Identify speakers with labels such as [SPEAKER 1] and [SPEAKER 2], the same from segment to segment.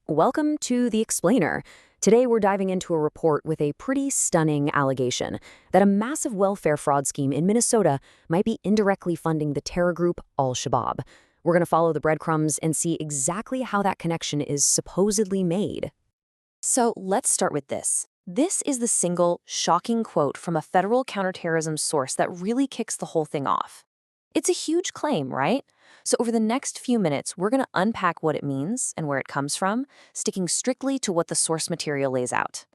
[SPEAKER 1] Welcome to The Explainer. Today we're diving into a report with a pretty stunning allegation that a massive welfare fraud scheme in Minnesota might be indirectly funding the terror group Al-Shabaab. We're going to follow the breadcrumbs and see exactly how that connection is supposedly made. So let's start with this. This is the single, shocking quote from a federal counterterrorism source that really kicks the whole thing off. It's a huge claim, right? So over the next few minutes, we're going to unpack what it means and where it comes from, sticking strictly to what the source material lays out.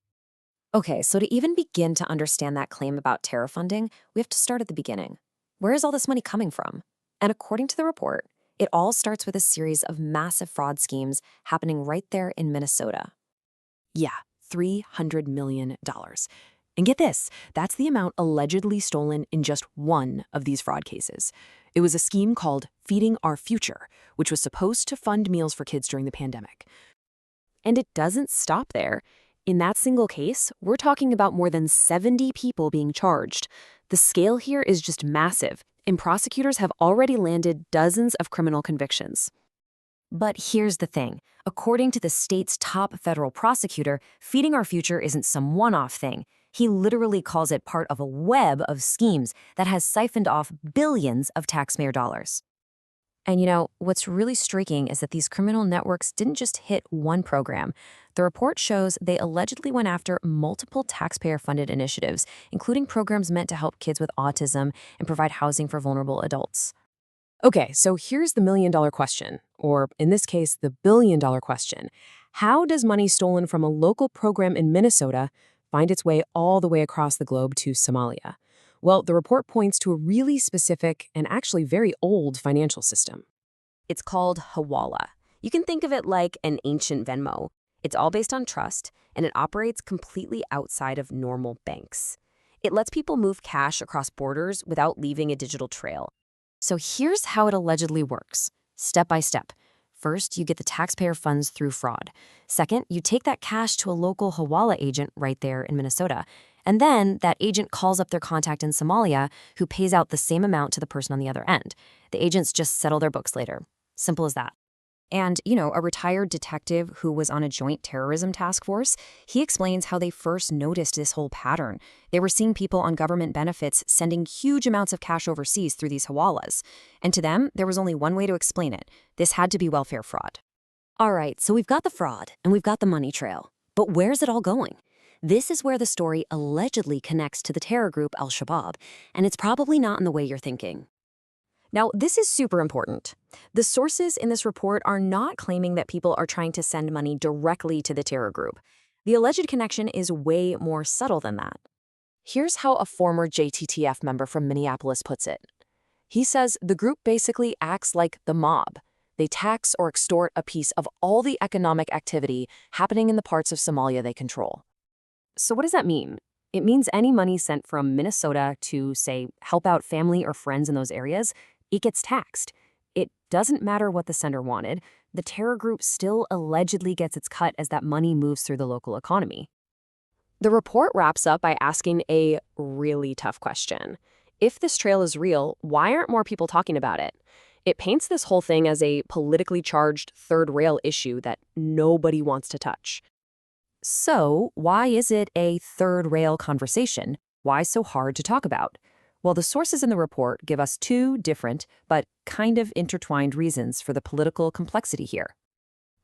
[SPEAKER 1] Okay, so to even begin to understand that claim about terror funding, we have to start at the beginning. Where is all this money coming from? And according to the report, it all starts with a series of massive fraud schemes happening right there in Minnesota. Yeah, $300 million. And get this, that's the amount allegedly stolen in just one of these fraud cases. It was a scheme called Feeding Our Future, which was supposed to fund meals for kids during the pandemic. And it doesn't stop there. In that single case, we're talking about more than 70 people being charged. The scale here is just massive, and prosecutors have already landed dozens of criminal convictions. But here's the thing. According to the state's top federal prosecutor, Feeding Our Future isn't some one-off thing. He literally calls it part of a web of schemes that has siphoned off billions of taxpayer dollars. And what's really striking is that these criminal networks didn't just hit one program. The report shows they allegedly went after multiple taxpayer-funded initiatives, including programs meant to help kids with autism and provide housing for vulnerable adults. Okay, so here's the million-dollar question, or in this case, the billion-dollar question. How does money stolen from a local program in Minnesota find its way all the way across the globe to Somalia? Well, the report points to a really specific and actually very old financial system. It's called Hawala. You can think of it like an ancient Venmo. It's all based on trust, and it operates completely outside of normal banks. It lets people move cash across borders without leaving a digital trail. So here's how it allegedly works, step by step. First, you get the taxpayer funds through fraud. Second, you take that cash to a local Hawala agent right there in Minnesota. And then that agent calls up their contact in Somalia who pays out the same amount to the person on the other end. The agents just settle their books later. Simple as that. And, a retired detective who was on a joint terrorism task force, he explains how they first noticed this whole pattern. They were seeing people on government benefits sending huge amounts of cash overseas through these hawalas. And to them, there was only one way to explain it. This had to be welfare fraud. All right, so we've got the fraud and we've got the money trail. But where's it all going? This is where the story allegedly connects to the terror group Al-Shabaab, and it's probably not in the way you're thinking. Now, this is super important. The sources in this report are not claiming that people are trying to send money directly to the terror group. The alleged connection is way more subtle than that. Here's how a former JTTF member from Minneapolis puts it. He says the group basically acts like the mob. They tax or extort a piece of all the economic activity happening in the parts of Somalia they control. So what does that mean? It means any money sent from Minnesota to, say, help out family or friends in those areas, it gets taxed. It doesn't matter what the sender wanted. The terror group still allegedly gets its cut as that money moves through the local economy. The report wraps up by asking a really tough question. If this trail is real, why aren't more people talking about it? It paints this whole thing as a politically charged third rail issue that nobody wants to touch. So, why is it a third rail conversation? Why so hard to talk about? Well, the sources in the report give us two different, but kind of intertwined reasons for the political complexity here.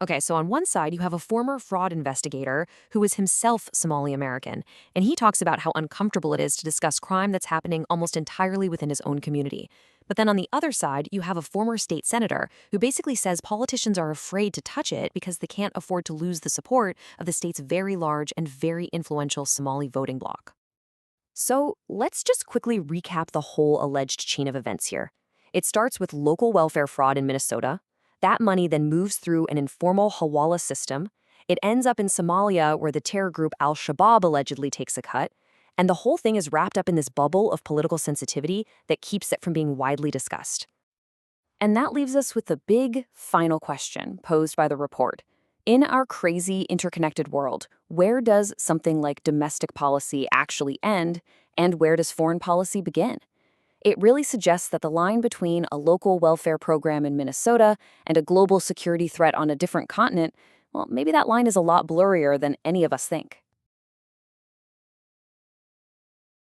[SPEAKER 1] Okay, so on one side, you have a former fraud investigator who is himself Somali American, and he talks about how uncomfortable it is to discuss crime that's happening almost entirely within his own community. But then on the other side, you have a former state senator who basically says politicians are afraid to touch it because they can't afford to lose the support of the state's very large and very influential Somali voting bloc. So let's just quickly recap the whole alleged chain of events here. It starts with local welfare fraud in Minnesota. That money then moves through an informal Hawala system. It ends up in Somalia, where the terror group Al-Shabaab allegedly takes a cut. And the whole thing is wrapped up in this bubble of political sensitivity that keeps it from being widely discussed. And that leaves us with the big final question posed by the report. In our crazy, interconnected world, where does something like domestic policy actually end, and where does foreign policy begin? It really suggests that the line between a local welfare program in Minnesota and a global security threat on a different continent, well, maybe that line is a lot blurrier than any of us think.